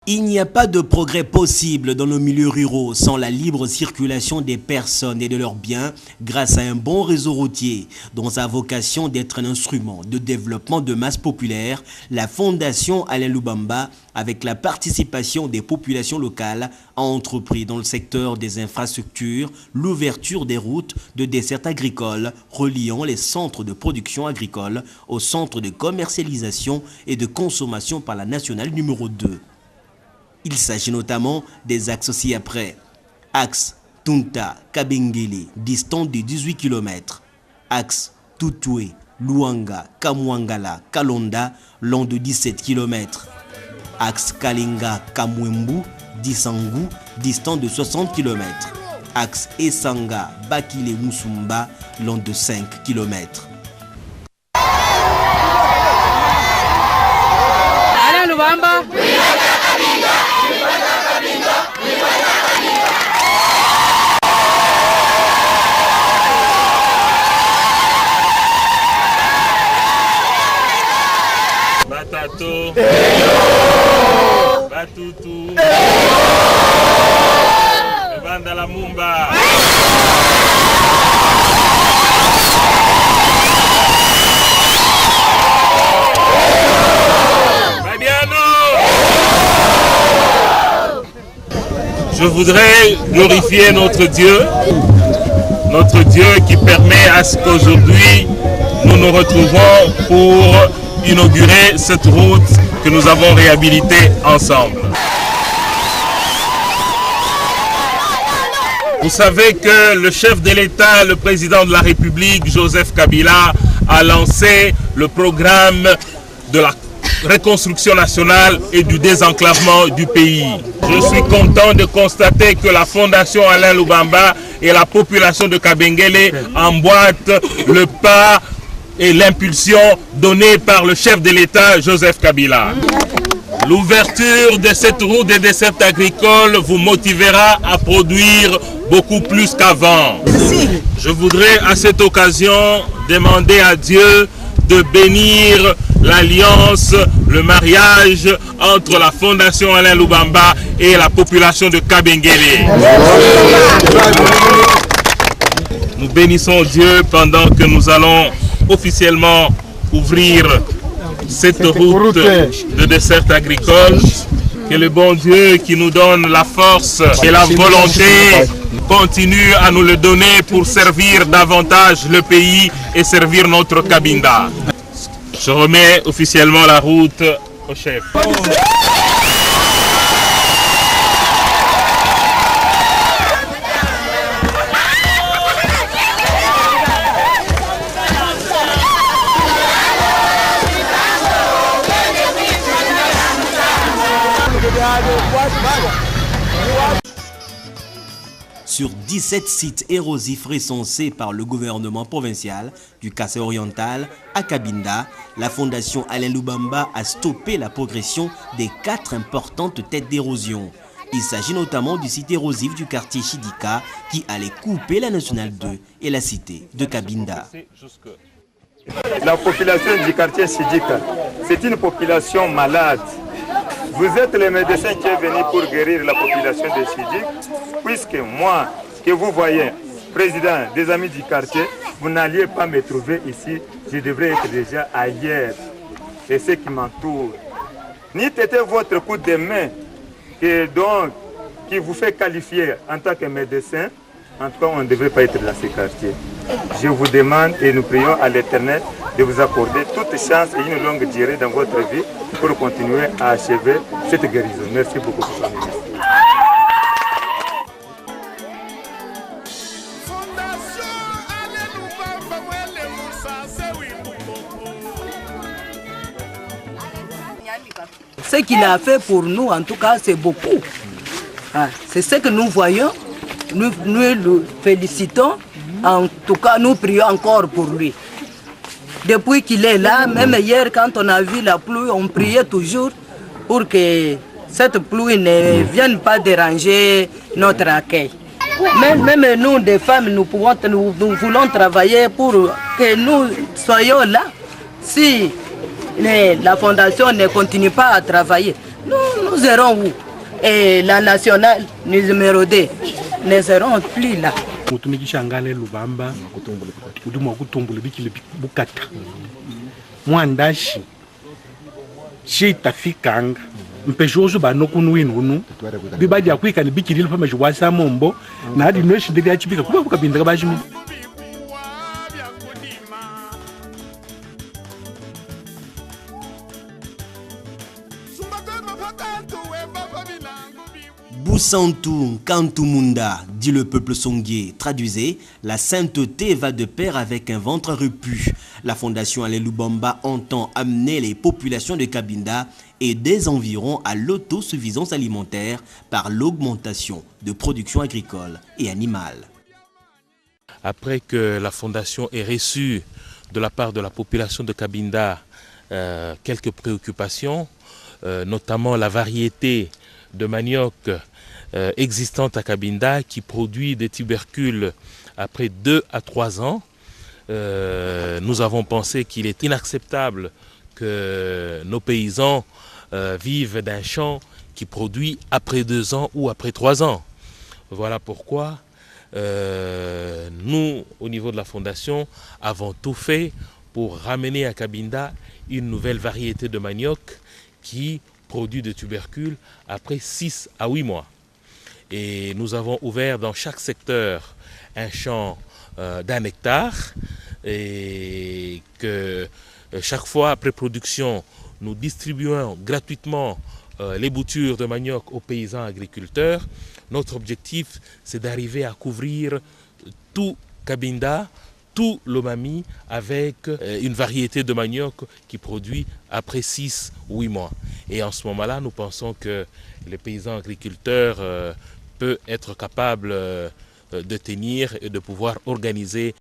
Il n'y a pas de progrès possible dans nos milieux ruraux sans la libre circulation des personnes et de leurs biens grâce à un bon réseau routier. Dans sa vocation d'être un instrument de développement de masse populaire, la Fondation Alain Lubamba, avec la participation des populations locales, a entrepris dans le secteur des infrastructures l'ouverture des routes de dessertes agricoles reliant les centres de production agricole aux centres de commercialisation et de consommation par la nationale numéro 2. Il s'agit notamment des axes ci-après. Axe Tunta-Kabengele, distant de 18 km. Axe Tutwe, Luanga, Kamwangala, Kalonda, long de 17 km. Axe Kalinga-Kamwembu, Dissangu, distant de 60 km. Axe Esanga, Bakile-Musumba, long de 5 km. Alain Lubamba. Batato, Batutu, Banda la Mumba. Je voudrais glorifier notre Dieu qui permet à ce qu'aujourd'hui nous nous retrouvons pour inaugurer cette route que nous avons réhabilitée ensemble. Vous savez que le chef de l'État, le président de la République, Joseph Kabila, a lancé le programme de la reconstruction nationale et du désenclavement du pays. Je suis content de constater que la Fondation Alain Lubamba et la population de Kabengele emboîtent le pas et l'impulsion donnée par le chef de l'État, Joseph Kabila. L'ouverture de cette route des dessertes agricoles vous motivera à produire beaucoup plus qu'avant. Je voudrais à cette occasion demander à Dieu de bénir l'alliance, le mariage entre la Fondation Alain Lubamba et la population de Kabengele. Nous bénissons Dieu pendant que nous allons officiellement ouvrir cette route de desserte agricole. Que le bon Dieu qui nous donne la force et la volonté continue à nous le donner pour servir davantage le pays et servir notre Cabinda. Je remets officiellement la route au chef. Sur 17 sites érosifs recensés par le gouvernement provincial du Kassai oriental à Cabinda, la Fondation Alain Lubamba a stoppé la progression des 4 importantes têtes d'érosion. Il s'agit notamment du site érosif du quartier Chidika qui allait couper la Nationale 2 et la cité de Cabinda. La population du quartier Chidika, c'est une population malade. Vous êtes le médecin qui est venu pour guérir la population de Chidik, puisque moi, que vous voyez, président des amis du quartier, vous n'alliez pas me trouver ici, je devrais être déjà ailleurs. Et ce qui m'entoure. Ni c'était votre coup de main qui vous fait qualifier en tant que médecin, en tout cas, on ne devrait pas être dans ce quartier. Je vous demande et nous prions à l'Éternel de vous accorder toute chance et une longue durée dans votre vie pour continuer à achever cette guérison. Merci beaucoup pour son ministre. Ce qu'il a fait pour nous, en tout cas, c'est beaucoup. C'est ce que nous voyons. Nous le félicitons. En tout cas, nous prions encore pour lui. Depuis qu'il est là, même hier, quand on a vu la pluie, on priait toujours pour que cette pluie ne vienne pas déranger notre accueil. Même nous, des femmes, nous voulons travailler pour que nous soyons là. Si la fondation ne continue pas à travailler, nous serons où? Et la nationale numéro 2 ne seront plus là. Mutumikishangale Lubamba, Uduma kutumbula bikile bukata. Mwandashi. Shita fikanga. Mpejozo banokunwinu. Bibadi akwika ni bikili pama jwasa mombo na hadi nweshi ndege achipika kuba kukabinda kabashimi. Boussantou Kantumunda, dit le peuple songhé. Traduisez, la sainteté va de pair avec un ventre repu. La fondation Alain Lubamba entend amener les populations de Cabinda et des environs à l'autosuffisance alimentaire par l'augmentation de production agricole et animale. Après que la fondation ait reçu de la part de la population de Cabinda quelques préoccupations, notamment la variété de manioc existante à Cabinda qui produit des tubercules après 2 à 3 ans. Nous avons pensé qu'il est inacceptable que nos paysans vivent d'un champ qui produit après 2 ans ou après 3 ans. Voilà pourquoi nous, au niveau de la fondation, avons tout fait pour ramener à Cabinda une nouvelle variété de manioc qui produit des tubercules après 6 à 8 mois. Et nous avons ouvert dans chaque secteur un champ d'1 hectare et que chaque fois après production, nous distribuons gratuitement les boutures de manioc aux paysans agriculteurs. Notre objectif, c'est d'arriver à couvrir tout Cabinda, tout l'Omami avec une variété de manioc qui produit après 6 ou 8 mois. Et en ce moment-là, nous pensons que les paysans agriculteurs peuvent être capables de tenir et de pouvoir organiser